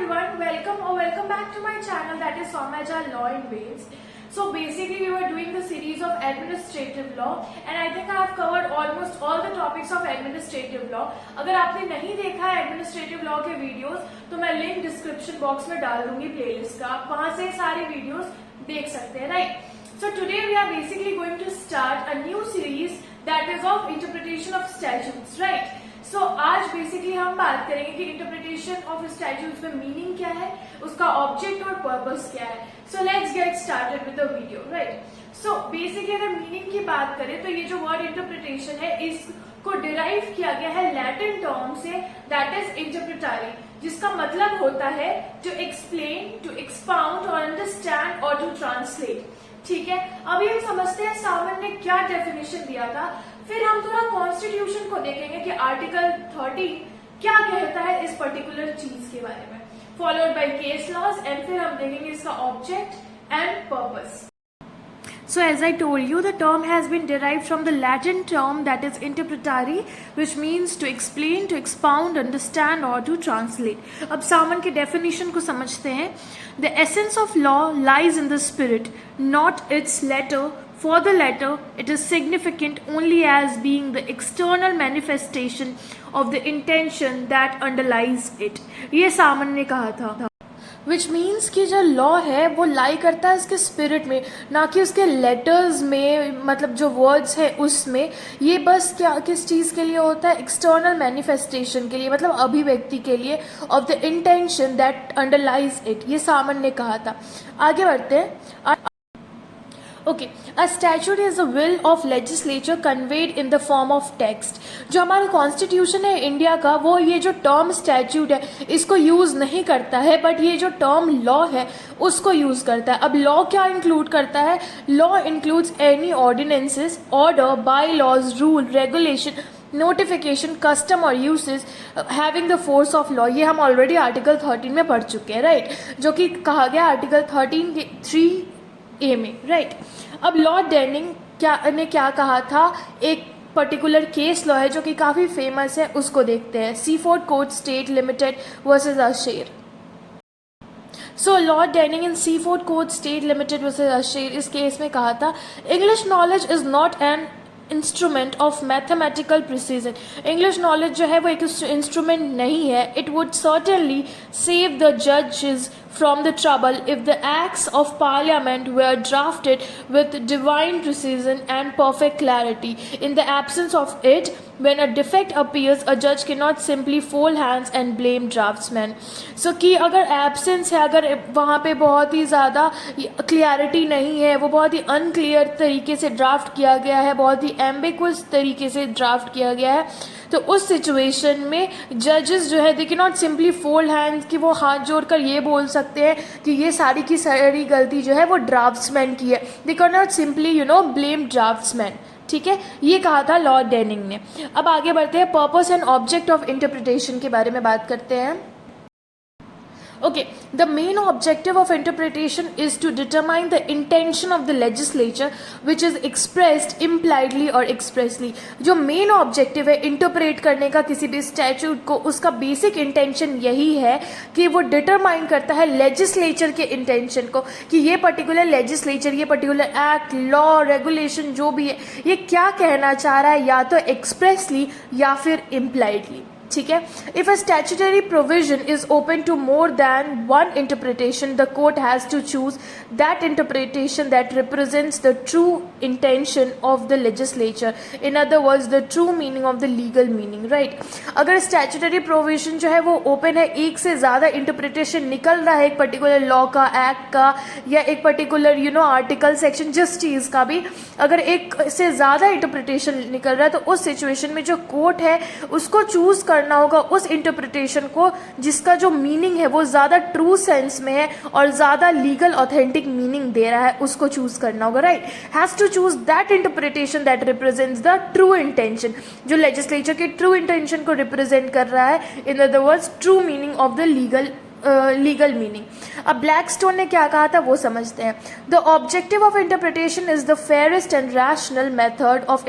everyone, welcome back to my channel, that is Somaja Law in Wales. So basically we were doing the series of administrative law and I think I have covered almost all the topics of administrative law. अगर आपने नहीं देखा है administrative law के videos तो मैं link description box में डाल दूंगी playlist का, आप वहां से सारे videos देख सकते हैं, right? So today we are basically going to start a new series that is of interpretation of statutes, right? So आज बेसिकली हम बात करेंगे कि इंटरप्रिटेशन ऑफ स्टैट्यूट्स में मीनिंग क्या है, उसका ऑब्जेक्ट और पर्पस क्या है. So let's get started with the video, right? So basically अगर मीनिंग की बात करें तो ये जो वर्ड इंटरप्रिटेशन है इसको डिराइव किया गया है लैटिन टर्म से, दैट इज इंटरप्रिटारी, जिसका मतलब होता है टू एक्सप्लेन, टू एक्सपाउंड और अंडरस्टैंड और टू ट्रांसलेट. ठीक है, अभी हम समझते हैं सामन ने क्या डेफिनेशन दिया था, फिर हम थोड़ा कॉन्स्टिट्यूशन को देखेंगे कि आर्टिकल 13 क्या कहता है इस पर्टिकुलर चीज के बारे में, followed by case laws and फिर हम देखेंगे इसका object and purpose. So as I told you, the term has been derived from the Latin term that is interpretari, which means to explain, to expound, understand or to translate. अब सामन के definition को समझते हैं. The essence of law lies in the spirit, not its letter. For the letter, it is significant only as being the external manifestation of the intention that underlies it. ये Salmond ने कहा था. Which means कि जो law है वो लाई करता है इसके स्पिरिट में, ना कि उसके लेटर्स में, मतलब जो वर्ड्स है उसमें. ये बस क्या किस चीज़ के लिए होता है, एक्सटर्नल मैनिफेस्टेशन के लिए, मतलब अभिव्यक्ति के लिए of the intention that underlies it. ये सामन ने कहा था. आगे बढ़ते हैं. Okay, a statute is a will of legislature conveyed in the form of text. जो हमारा कॉन्स्टिट्यूशन है इंडिया का, वो ये जो टर्म स्टैट्यूट है इसको यूज नहीं करता है, बट ये जो टर्म लॉ है उसको यूज करता है. अब लॉ क्या इंक्लूड करता है? Law includes any ordinances, order, bye laws, rule, regulation, notification, custom और usage having the force of law. ये हम ऑलरेडी आर्टिकल 13 में पढ़ चुके हैं, राइट? जो कि कहा गया आर्टिकल 13(3)(a) में, राइट? अब लॉर्ड डेनिंग ने क्या कहा था, एक पर्टिकुलर केस लॉ है जो कि काफ़ी फेमस है, उसको देखते हैं. Seaford Court Estate Limited versus Asher. So Lord Denning in Seaford Court Estate Limited versus Asher इस केस में कहा था, English knowledge is not an instrument of mathematical precision. English knowledge जो है वो एक इंस्ट्रूमेंट नहीं है. It would certainly save the जजेस from the trouble if the acts of parliament were drafted with divine precision and perfect clarity. In the absence of it, when a defect appears, a judge cannot simply fold hands and blame draftsman. So कि अगर absence है, अगर वहाँ पे बहुत ही ज़्यादा clarity नहीं है, वो बहुत ही unclear तरीके से draft किया गया है, बहुत ही ambiguous तरीके से draft किया गया है, तो उस सिचुएशन में जजेस जो है दे can not simply fold hands, कि वो हाथ जोड़कर ये बोल सकते हैं कि ये सारी की सारी गलती जो है वो ड्राफ्ट्समैन की है. दे can not simply blame draughtsman. ठीक है, ये कहा था लॉर्ड डेनिंग ने. अब आगे बढ़ते हैं, purpose and object of interpretation के बारे में बात करते हैं. Okay, the main objective of interpretation is to determine the intention of the legislature which is expressed impliedly or expressly. जो main objective है interpret करने का किसी भी statute को, उसका basic intention यही है कि वो determine करता है legislature के intention को, कि ये particular legislature, ये particular act, law, regulation जो भी है, ये क्या कहना चाह रहा है, या तो expressly या फिर impliedly. ठीक है, if a statutory provision is open to more than one interpretation, the court has to choose that interpretation that represents the true intention of the legislature. In other words the true meaning of the legal meaning, right? अगर statutory provision जो है वो open है, एक से ज़्यादा interpretation निकल रहा है एक पर्टिकुलर लॉ का, एक्ट का, या एक पर्टिकुलर आर्टिकल, सेक्शन, जिस चीज़ का भी, अगर एक से ज़्यादा इंटरप्रिटेशन निकल रहा है तो उस सिचुएशन में जो कोर्ट है उसको चूज करना होगा उस इंटरप्रिटेशन को जिसका जो मीनिंग है वो ज़्यादा ट्रू सेंस में है और ज़्यादा लीगल ऑथेंटिक मीनिंग दे रहा है, उसको चूज करना होगा, right? Has to choose that interpretation that represents the true intention, जो लेजिस्लेचर के ट्रू इंटेंशन को रिप्रेजेंट कर रहा है. In other words true meaning of the legal meaning. अब ब्लैकस्टोन ने क्या कहा था वो समझते हैं. The objective of interpretation is the fairest and rational method of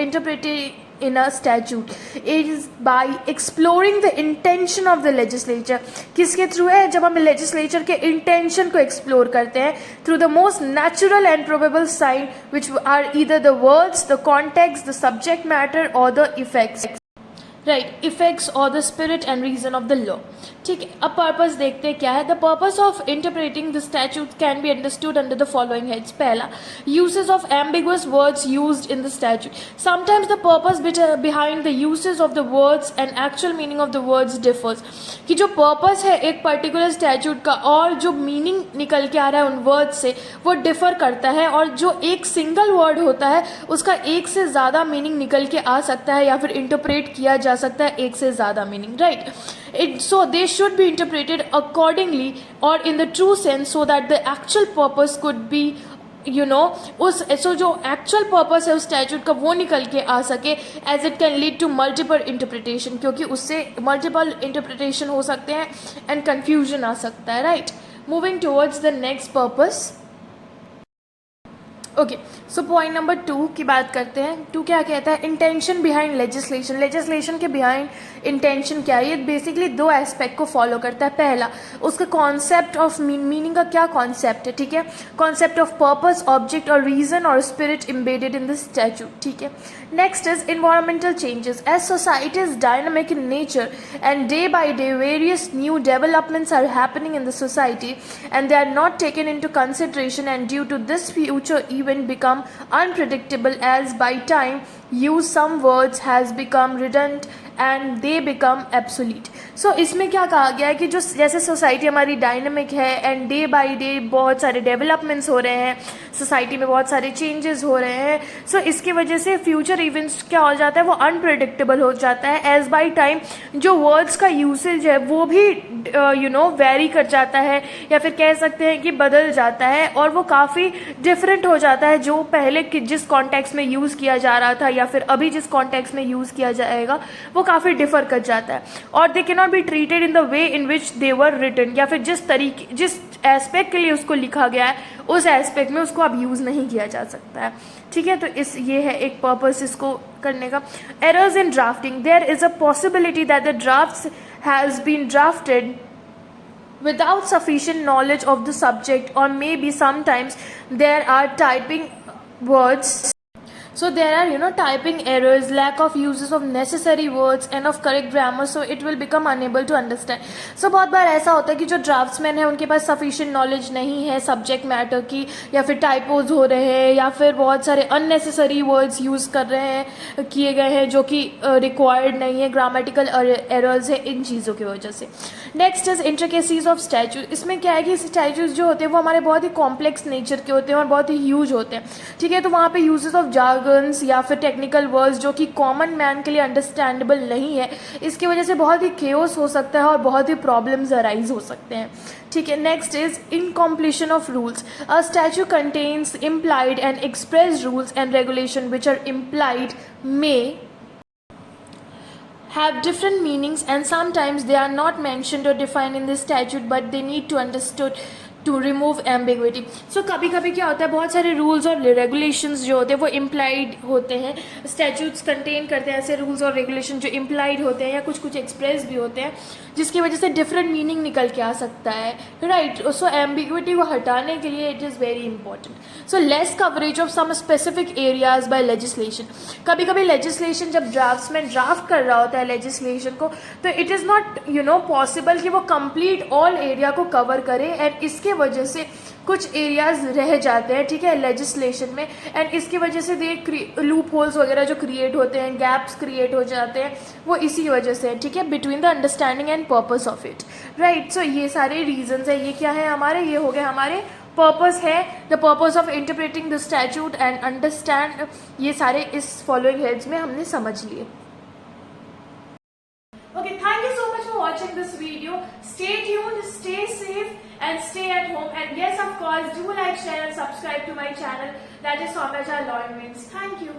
in a statute is by exploring the intention of the legislature. किसके through है? जब हम legislature के intention को explore करते हैं through the most natural and probable sign which are either the words, the context, the subject matter or the effects. Right, effects और the spirit and reason of the law. ठीक है, अब purpose देखते हैं क्या है. The purpose of interpreting the statute can be understood under the following heads. पहला, usage of ambiguous words used in the statute. Sometimes the purpose behind the usage of the words and actual meaning of the words differs. कि जो purpose है एक particular statute का और जो meaning निकल के आ रहा है उन वर्ड्स से वो डिफर करता है, और जो एक सिंगल वर्ड होता है उसका एक से ज़्यादा मीनिंग निकल के आ सकता है या फिर इंटरप्रेट किया जा सकता है एक से ज़्यादा meaning. Right, so they should be interpreted accordingly और in the true sense so that the actual purpose could be so जो एक्चुअल पर्पस है उस स्टैट्यूट का वो निकल के आ सके, as it can lead to multiple interpretation, क्योंकि उससे मल्टीपल इंटरप्रिटेशन हो सकते हैं एंड कन्फ्यूजन आ सकता है. Right, moving towards the next purpose. Okay, so point number 2 की बात करते हैं. 2 क्या कहता है? Intention behind legislation. लेजिस्लेशन के बिहाइंड इंटेंशन क्या है? ये बेसिकली 2 एस्पेक्ट को फॉलो करता है. पहला, उसका कॉन्सेप्ट ऑफ मीनिंग का क्या कॉन्सेप्ट है. ठीक है, कॉन्सेप्ट ऑफ पर्पस, ऑब्जेक्ट और रीजन और spirit embedded in the statute. ठीक है, next is environmental changes. As society is dynamic in nature and day by day various new developments are happening in the society and they are not taken into consideration, and due to this future event become unpredictable, as by time use some words has become redundant and they become obsolete. So इसमें क्या कहा गया है कि जो जैसे society हमारी dynamic है एंड डे बाय डे बहुत सारे डेवलपमेंट्स हो रहे हैं, सोसाइटी में बहुत सारे चेंजेस हो रहे हैं. सो इसकी वजह से फ्यूचर इवेंट्स क्या हो जाता है, वो अनप्रेडिक्टेबल हो जाता है. एज बाय टाइम जो वर्ड्स का यूसेज है वो भी वेरी कर जाता है, या फिर कह सकते हैं कि बदल जाता है, और वो काफ़ी डिफरेंट हो जाता है जो पहले जिस कॉन्टेक्स्ट में यूज़ किया जा रहा था या फिर अभी जिस कॉन्टेक्स्ट में यूज़ किया जाएगा वो काफ़ी डिफर कर जाता है. और they can not be treated in the way in which they were written, या फिर जिस एस्पेक्ट के लिए उसको लिखा गया है उस एस्पेक्ट में उसको अब यूज़ नहीं किया जा सकता है. ठीक है, तो ये है एक पर्पस इसको करने का. Errors in drafting. There is a possibility that the drafts has been drafted without sufficient knowledge of the subject, or maybe sometimes there are typing words. So there are typing errors, lack of uses of necessary words and of correct grammar, so it will become unable to understand. So बहुत बार ऐसा होता है कि जो draughtsman है उनके पास sufficient knowledge नहीं है सब्जेक्ट मैटर की, या फिर टाइपोज हो रहे हैं, या फिर बहुत सारे unnecessary words यूज़ कर रहे हैं, किए गए हैं जो कि रिक्वायर्ड नहीं है, ग्रामेटिकल एरर्स है इन चीज़ों की वजह से. Next is intricacies of statues. इसमें क्या है कि स्टैच्यूज जो होते हैं वो हमारे बहुत ही कॉम्प्लेक्स नेचर के होते हैं और बहुत ही ह्यूज होते हैं. ठीक है, तो वहाँ पे यूजेस ऑफ जार्गन्स या फिर टेक्निकल वर्ड्स जो कि कॉमन मैन के लिए अंडरस्टैंडेबल नहीं है, इसकी वजह से बहुत ही केओस हो सकता है और बहुत ही प्रॉब्लम्स अराइज हो सकते हैं. ठीक है, next is incompletion of rules. A statute contains implied and express rules and regulation which are implied may have different meanings, and sometimes they are not mentioned or defined in the statute, but they need to understood to remove ambiguity. So कभी कभी क्या होता है, बहुत सारे rules और regulations जो होते हैं वो इम्प्लाइड होते हैं. स्टैट्यूट्स कंटेन करते हैं ऐसे रूल्स और रेगुलेशन जो इम्प्लाइड होते हैं या कुछ कुछ एक्सप्रेस भी होते हैं, जिसकी वजह से डिफरेंट मीनिंग निकल के आ सकता है. राइट, सो एम्बिग्विटी को हटाने के लिए it is very important. So less coverage of some specific areas by legislation. कभी कभी लेजिस्लेशन जब ड्राफ्ट्समैन ड्राफ्ट कर रहा होता है लेजिस्लेशन को, तो इट इज़ नॉट पॉसिबल कि वो कंप्लीट ऑल एरिया को कवर करे, एंड इसके वजह से कुछ एरियाज रह जाते हैं. ठीक है, लेजिस्लेशन में, एंड इसकी वजह से लूप होल्स वगैरह जो क्रिएट होते हैं, गैप्स क्रिएट हो जाते हैं, वो इसी वजह से है. ठीक है, between the understanding and purpose of it. Right, so ये सारे रीजंस है. ये क्या है हमारे, ये हो गए हमारे पर्पस है, the purpose of interpreting the statute and understand. ये सारे इस फॉलोइंग हेड्स में हमने समझ लिए. Okay, thank you so much for watching this video. Stay tuned, stay safe and stay at home. And yes, of course, do like, share and subscribe to my channel, that is Soumyaja Law and Wings. Thank you.